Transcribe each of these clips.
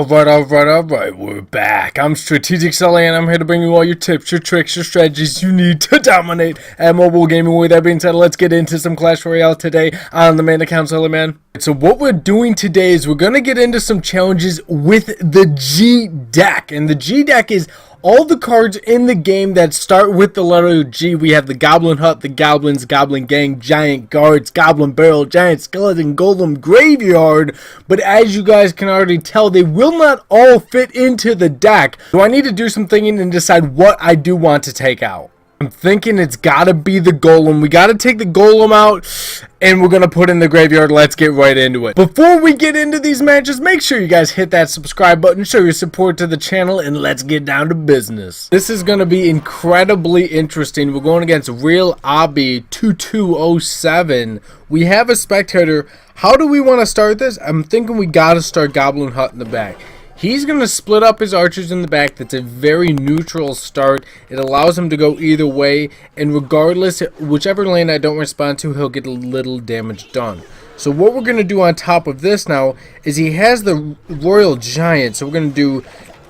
Alright, we're back. I'm Strategic Sully, and I'm here to bring you all your tips, your tricks, your strategies you need to dominate at mobile gaming. With that being said, let's get into some Clash Royale today on the main account, Sully Man. So what we're doing today is we're going to get into some challenges with the G deck, and the G deck is all the cards in the game that start with the letter G. We have the Goblin Hut, the Goblins, Goblin Gang, Giant Guards, Goblin Barrel, Giant Skeleton, Golem Graveyard. But as you guys can already tell, they will not all fit into the deck. So I need to do some thinking and decide what I do want to take out. I'm thinking it's gotta be the Golem. We gotta take the Golem out, and we're gonna put in the Graveyard. Let's get right into it. Before we get into these matches, make sure you guys hit that subscribe button, show your support to the channel, and let's get down to business. This is gonna be incredibly interesting. We're going against Real Obby 2207. We have a spectator. How do we want to start this? I'm thinking we gotta start Goblin Hut in the back. He's going to split up his archers in the back. That's a very neutral start. It allows him to go either way, and regardless, whichever lane I don't respond to, he'll get a little damage done. So what we're going to do on top of this now is he has the Royal Giant, so we're going to do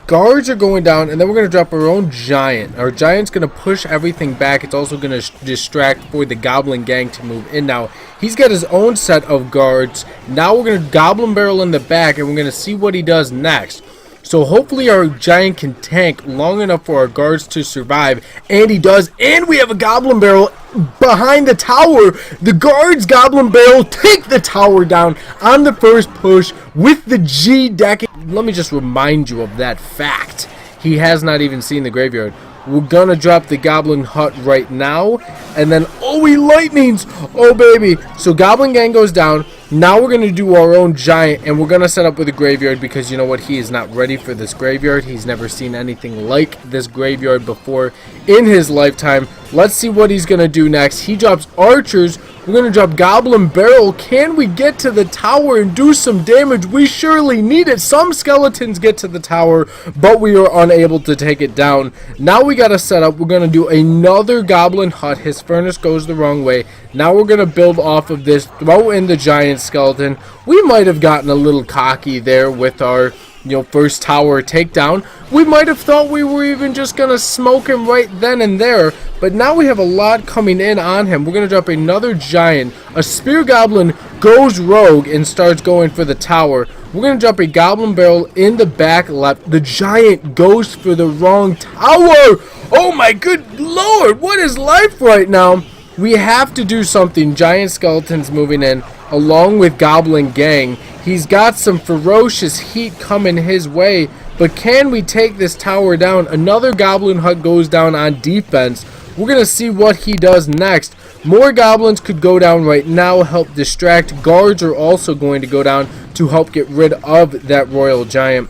guards are going down, and then we're going to drop our own Giant. Our Giant's going to push everything back. It's also going to distract for the Goblin Gang to move in. Now, he's got his own set of guards. Now we're going to Goblin Barrel in the back, and we're going to see what he does next. So hopefully our Giant can tank long enough for our guards to survive, and he does. And we have a Goblin Barrel behind the tower. The guards Goblin Barrel take the tower down on the first push with the G deck. Let me just remind you of that fact. He has not even seen the graveyard. We're gonna drop the Goblin Hut right now, and then he lightnings. Oh baby. So Goblin Gang goes down. Now we're gonna do our own Giant, and we're gonna set up with a graveyard, because you know what, he is not ready for this graveyard. He's never seen anything like this graveyard before in his lifetime. Let's see what he's gonna do next. He drops archers. We're gonna drop Goblin Barrel. Can we get to the tower and do some damage? We surely need it. Some skeletons get to the tower, but we are unable to take it down. Now we gotta set up. We're gonna do another Goblin Hut. His furnace goes the wrong way. Now we're gonna build off of this, throw in the Giant Skeleton. We might have gotten a little cocky there with our first tower takedown. We might have thought we were even just gonna smoke him right then and there, but now we have a lot coming in on him. We're gonna drop another Giant. A Spear Goblin goes rogue and starts going for the tower. We're gonna drop a Goblin Barrel in the back left. The Giant goes for the wrong tower. Oh my good lord, what is life right now? We have to do something. Giant Skeletons moving in along with Goblin Gang. He's got some ferocious heat coming his way, but can we take this tower down? Another Goblin Hut goes down on defense. We're going to see what he does next. More goblins could go down right now, help distract. Guards are also going to go down to help get rid of that Royal Giant.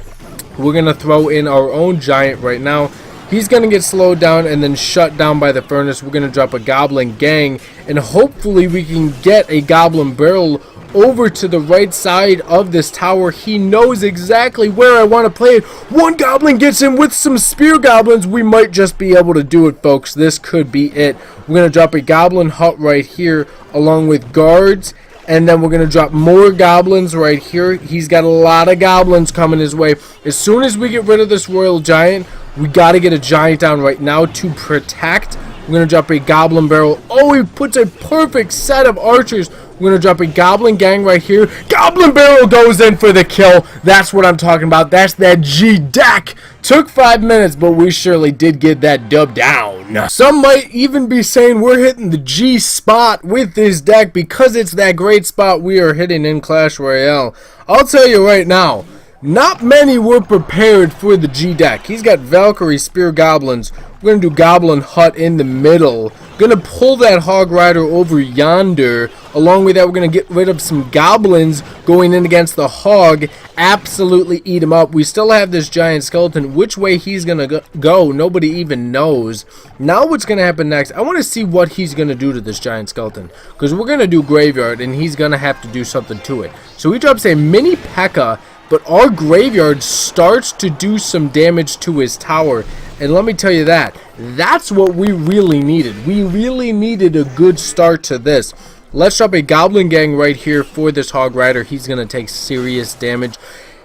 We're going to throw in our own Giant right now. He's going to get slowed down and then shut down by the furnace. We're going to drop a Goblin Gang, and hopefully we can get a Goblin Barrel over to the right side of this tower. He knows exactly where I want to play it. One Goblin gets in with some Spear Goblins. We might just be able to do it, folks. This could be it. We're going to drop a Goblin Hut right here along with guards, and then we're going to drop more goblins right here. He's got a lot of goblins coming his way. As soon as we get rid of this Royal Giant, we got to get a Giant down right now to protect. We're going to drop a Goblin Barrel. Oh, he puts a perfect set of archers. We're going to drop a Goblin Gang right here. Goblin Barrel goes in for the kill. That's what I'm talking about. That's that G deck. Took 5 minutes, but we surely did get that dub down. Some might even be saying we're hitting the G spot with this deck because it's that great spot we are hitting in Clash Royale. I'll tell you right now, not many were prepared for the G deck. He's got Valkyrie, Spear Goblins. We're going to do Goblin Hut in the middle. Going to pull that Hog Rider over yonder. Along with that, we're going to get rid of some Goblins going in against the Hog. Absolutely eat him up. We still have this Giant Skeleton. Which way he's going to go, nobody even knows. Now what's going to happen next, I want to see what he's going to do to this Giant Skeleton. Because we're going to do Graveyard, and he's going to have to do something to it. So he drops a mini P.E.K.K.A. But our Graveyard starts to do some damage to his tower. And let me tell you that's what we really needed. We really needed a good start to this. Let's drop a Goblin Gang right here for this Hog Rider. He's going to take serious damage.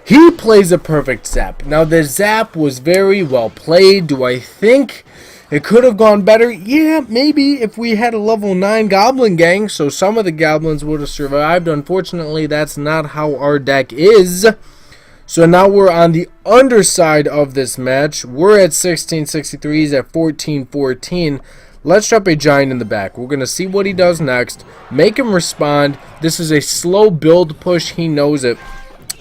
He plays a perfect zap. Now, the zap was very well played. Do I think it could have gone better? Yeah, maybe if we had a level 9 goblin gang, so some of the goblins would have survived. Unfortunately, that's not how our deck is. So now we're on the underside of this match. We're at 1663. He's at 1414. Let's drop a giant in the back. We're going to see what he does next. Make him respond. This is a slow build push. He knows it.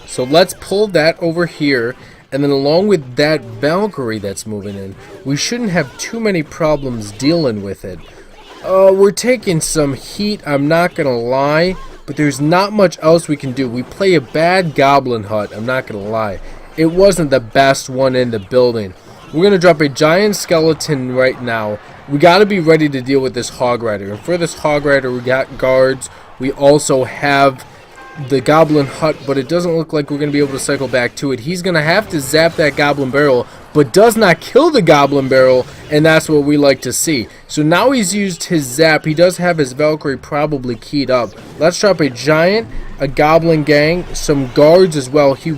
So let's pull that over here. And then along with that Valkyrie that's moving in, we shouldn't have too many problems dealing with it. We're taking some heat, I'm not going to lie. But there's not much else we can do. We play a bad goblin hut, I'm not going to lie. It wasn't the best one in the building. We're going to drop a giant skeleton right now. We got to be ready to deal with this hog rider. And for this hog rider, we got guards. We also have the goblin hut, but it doesn't look like we're going to be able to cycle back to it. He's going to have to zap that goblin barrel, but does not kill the goblin barrel, and that's what we like to see. So now he's used his zap. He does have his Valkyrie probably keyed up. Let's drop a giant, a goblin gang, some guards as well. He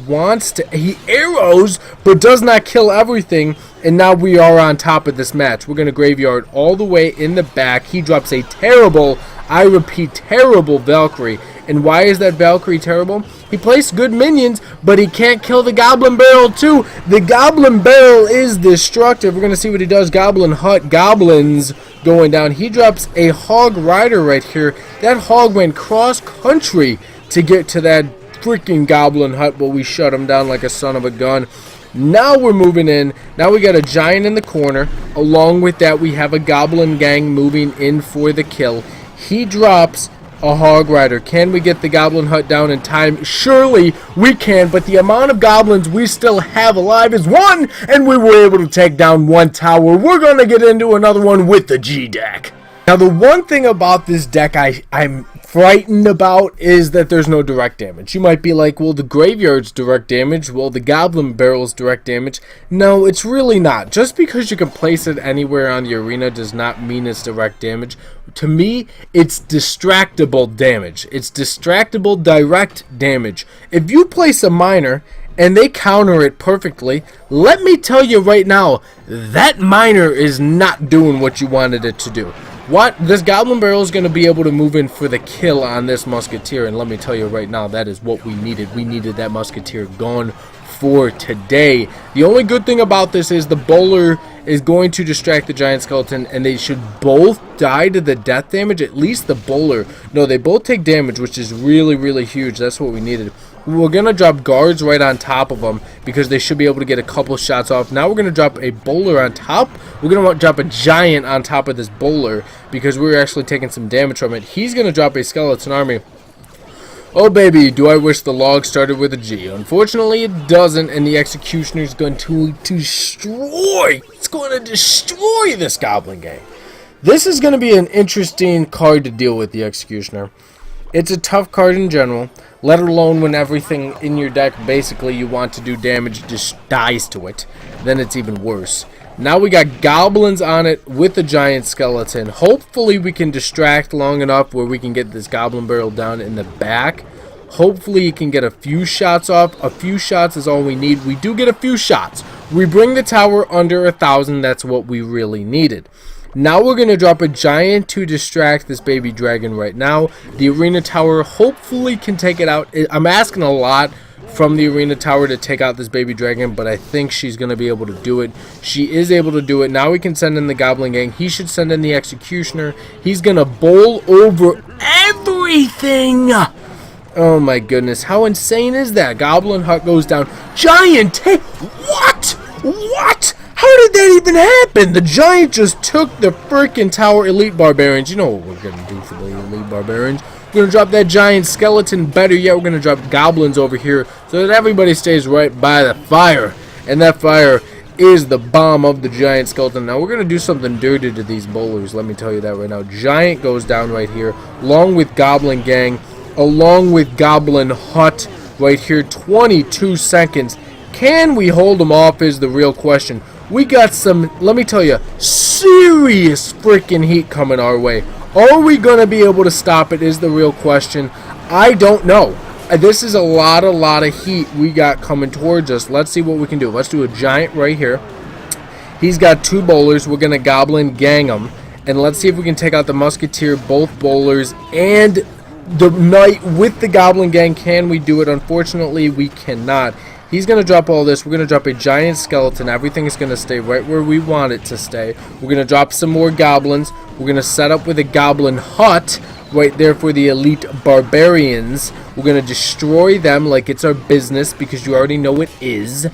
arrows, but does not kill everything, and now we are on top of this match. We're going to graveyard all the way in the back. He drops a terrible, I repeat, terrible Valkyrie. And why is that Valkyrie terrible? He placed good minions, but he can't kill the Goblin Barrel too. The Goblin Barrel is destructive. We're going to see what he does. Goblin Hut, Goblins going down. He drops a Hog Rider right here. That Hog went cross-country to get to that freaking Goblin Hut, but we shut him down like a son of a gun. Now we're moving in. Now we got a giant in the corner. Along with that, we have a Goblin gang moving in for the kill. He drops a hog rider. Can we get the goblin hut down in time? Surely we can, but the amount of goblins we still have alive is 1, and we were able to take down 1 tower. We're going to get into another one with the G deck. Now, the one thing about this deck I'm frightened about is that there's no direct damage. You might be like, well, the graveyard's direct damage, well, the goblin barrel's direct damage. No, it's really not. Just because you can place it anywhere on the arena does not mean it's direct damage. To me, it's distractible damage. It's distractible direct damage. If you place a miner and they counter it perfectly, let me tell you right now, that miner is not doing what you wanted it to do. This goblin barrel is going to be able to move in for the kill on this musketeer, and let me tell you right now, that is what we needed. We needed that musketeer gone for today. The only good thing about this is the bowler is going to distract the giant skeleton, and they should both die to the death damage. At least the bowler. No, they both take damage, which is really, really huge. That's what we needed. We're going to drop guards right on top of them because they should be able to get a couple shots off. Now we're going to drop a bowler on top. We're going to drop a giant on top of this bowler because we're actually taking some damage from it. He's going to drop a skeleton army. Oh baby, do I wish the log started with a G. Unfortunately it doesn't, and the executioner is going to destroy. It's going to destroy this goblin gang. This is going to be an interesting card to deal with, the executioner. It's a tough card in general, let alone when everything in your deck basically you want to do damage just dies to it. Then it's even worse. Now we got goblins on it with a giant skeleton. Hopefully we can distract long enough where we can get this goblin barrel down in the back. Hopefully you can get a few shots off. A few shots is all we need. We do get a few shots. We bring the tower under 1,000. That's what we really needed. Now we're going to drop a giant to distract this baby dragon right now. The arena tower hopefully can take it out. I'm asking a lot from the arena tower to take out this baby dragon, but I think she's going to be able to do it. She is able to do it. Now we can send in the goblin gang. He should send in the executioner. He's going to bowl over everything. Oh my goodness, how insane is that? Goblin hut goes down. Giant what? How did that even happen? The giant just took the freaking tower. Elite barbarians. You know what we're going to do for the elite barbarians. We're going to drop that giant skeleton. Better yet, we're going to drop goblins over here so that everybody stays right by the fire. And that fire is the bomb of the giant skeleton. Now, we're going to do something dirty to these bowlers. Let me tell you that right now. Giant goes down right here, along with goblin gang, along with goblin hut right here. 22 seconds. Can we hold them off is the real question. We got some, let me tell you, serious freaking heat coming our way. Are we going to be able to stop it is the real question. I don't know. This is a lot of heat we got coming towards us. Let's see what we can do. Let's do a giant right here. He's got 2 bowlers. We're going to goblin gang them. And let's see if we can take out the musketeer, both bowlers, and the knight with the goblin gang. Can we do it? Unfortunately, we cannot. He's going to drop all this. We're going to drop a giant skeleton. Everything is going to stay right where we want it to stay. We're going to drop some more goblins. We're going to set up with a goblin hut right there for the elite barbarians. We're going to destroy them like it's our business, because you already know it is.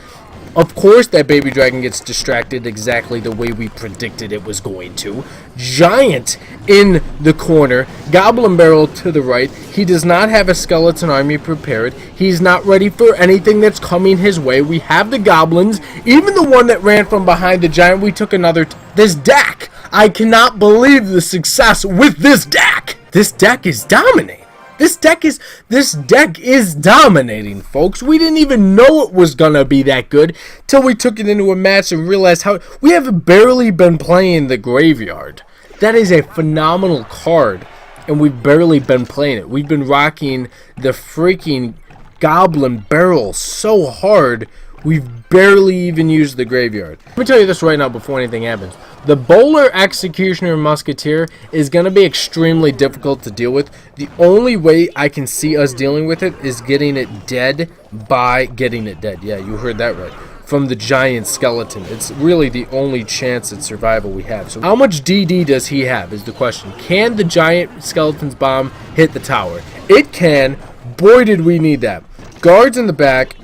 Of course that baby dragon gets distracted exactly the way we predicted it was going to. Giant in the corner. Goblin barrel to the right. He does not have a skeleton army prepared. He's not ready for anything that's coming his way. We have the goblins. Even the one that ran from behind the giant, we took another. This deck. I cannot believe the success with this deck. This deck is dominating. This deck is dominating, folks. We didn't even know it was gonna be that good till we took it into a match and realized how we have barely been playing the graveyard. That is a phenomenal card, and we've barely been playing it. We've been rocking the freaking goblin barrel so hard, we've barely even used the graveyard. Let me tell you this right now before anything happens. The bowler, executioner, musketeer is going to be extremely difficult to deal with. The only way I can see us dealing with it is getting it dead by getting it dead. Yeah, you heard that right. From the giant skeleton. It's really the only chance at survival we have. So how much DD does he have is the question. Can the giant skeleton's bomb hit the tower? It can. Boy, did we need that. Guards in the back.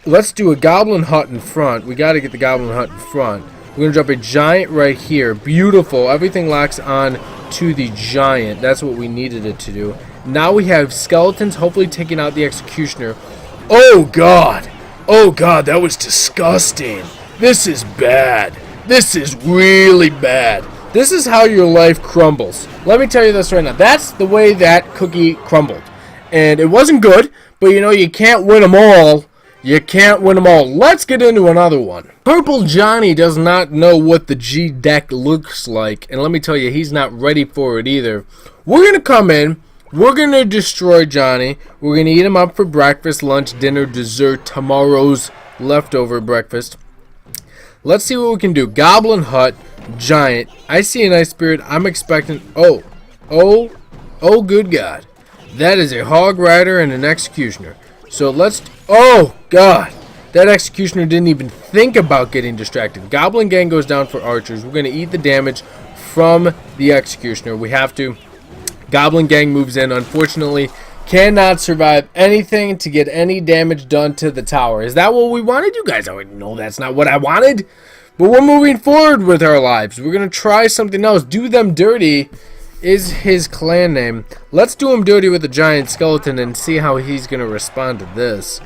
Let's do a goblin hut in front. We got to get the goblin hut in front. We're going to drop a giant right here. Beautiful. Everything locks on to the giant. That's what we needed it to do. Now we have skeletons hopefully taking out the executioner. Oh, God. Oh, God, that was disgusting. This is bad. This is really bad. This is how your life crumbles. Let me tell you this right now. That's the way that cookie crumbled. And it wasn't good, but you know, you can't win them all. You can't win them all. Let's get into another one. Purple Johnny does not know what the G deck looks like. And let me tell you, he's not ready for it either. We're going to come in. We're going to destroy Johnny. We're going to eat him up for breakfast, lunch, dinner, dessert, tomorrow's leftover breakfast. Let's see what we can do. Goblin Hut, Giant. I see a nice spirit. I'm expecting... Oh, good God. That is a Hog Rider and an Executioner. So let's... Oh, God. That Executioner didn't even think about getting distracted. Goblin Gang goes down for archers. We're going to eat the damage from the Executioner. We have to. Goblin Gang moves in. Unfortunately, cannot survive anything to get any damage done to the tower. Is that what we wanted? You guys already know that's not what I wanted. But we're moving forward with our lives. We're going to try something else. Do Them Dirty is his clan name. Let's do him dirty with a giant skeleton and see how he's going to respond to this.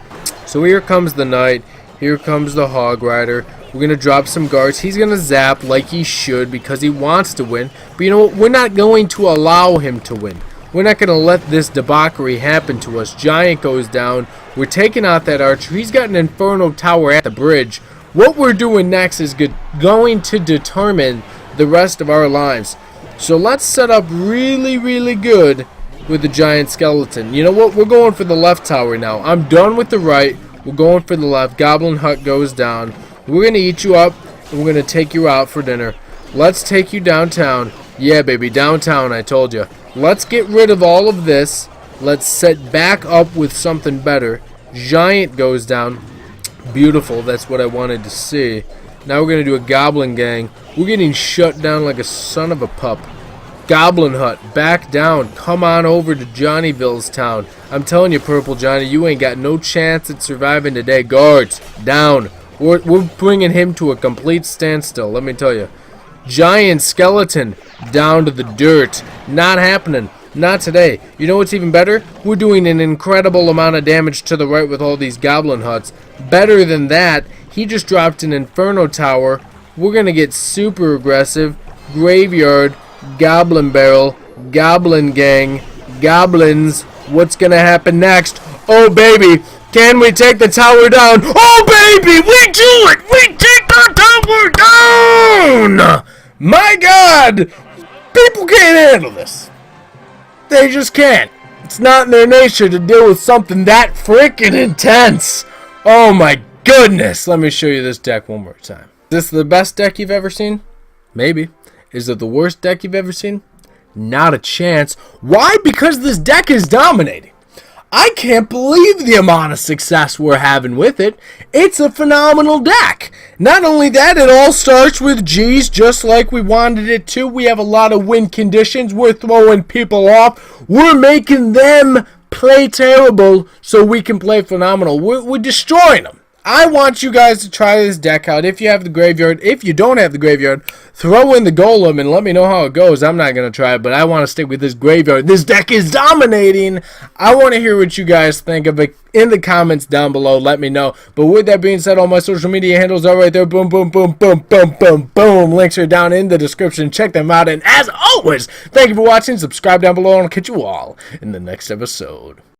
So here comes the knight. Here comes the hog rider. We're going to drop some guards. He's going to zap like he should because he wants to win. But you know what? We're not going to allow him to win. We're not going to let this debauchery happen to us. Giant goes down. We're taking out that archer. He's got an inferno tower at the bridge. What we're doing next is going to determine the rest of our lives. So let's set up really, really good with the giant skeleton. You know what? We're going for the left tower now. I'm done with the right. We're going for the left. Goblin Hut goes down. We're going to eat you up, and we're going to take you out for dinner. Let's take you downtown. Yeah, baby, downtown, I told you. Let's get rid of all of this. Let's set back up with something better. Giant goes down. Beautiful. That's what I wanted to see. Now we're going to do a Goblin Gang. We're getting shut down like a son of a pup. Goblin Hut, back down. Come on over to Johnnyville's town. I'm telling you, Purple Johnny, you ain't got no chance at surviving today. Guards, down. We're bringing him to a complete standstill, let me tell you. Giant skeleton, down to the dirt. Not happening. Not today. You know what's even better? We're doing an incredible amount of damage to the right with all these Goblin Huts. Better than that, he just dropped an Inferno Tower. We're going to get super aggressive. Graveyard, Goblin Barrel, Goblin Gang, Goblins. What's going to happen next? Oh, baby. Can we take the tower down? Oh, baby. We do it. We take the tower down. My God. People can't handle this. They just can't. It's not in their nature to deal with something that freaking intense. Oh my goodness. Let me show you this deck one more time. Is this the best deck you've ever seen? Maybe. Is it the worst deck you've ever seen? Not a chance. Why? Because this deck is dominating. I can't believe the amount of success we're having with it. It's a phenomenal deck. Not only that, it all starts with G's just like we wanted it to. We have a lot of win conditions. We're throwing people off. We're making them play terrible so we can play phenomenal. We're destroying them. I want you guys to try this deck out if you have the graveyard. If you don't have the graveyard, throw in the golem and let me know how it goes. I'm not going to try it, but I want to stick with this graveyard. This deck is dominating. I want to hear what you guys think of it in the comments down below. Let me know. But with that being said, all my social media handles are right there. Boom, boom, boom, boom, boom, boom, boom. Links are down in the description. Check them out. And as always, thank you for watching. Subscribe down below and I'll catch you all in the next episode.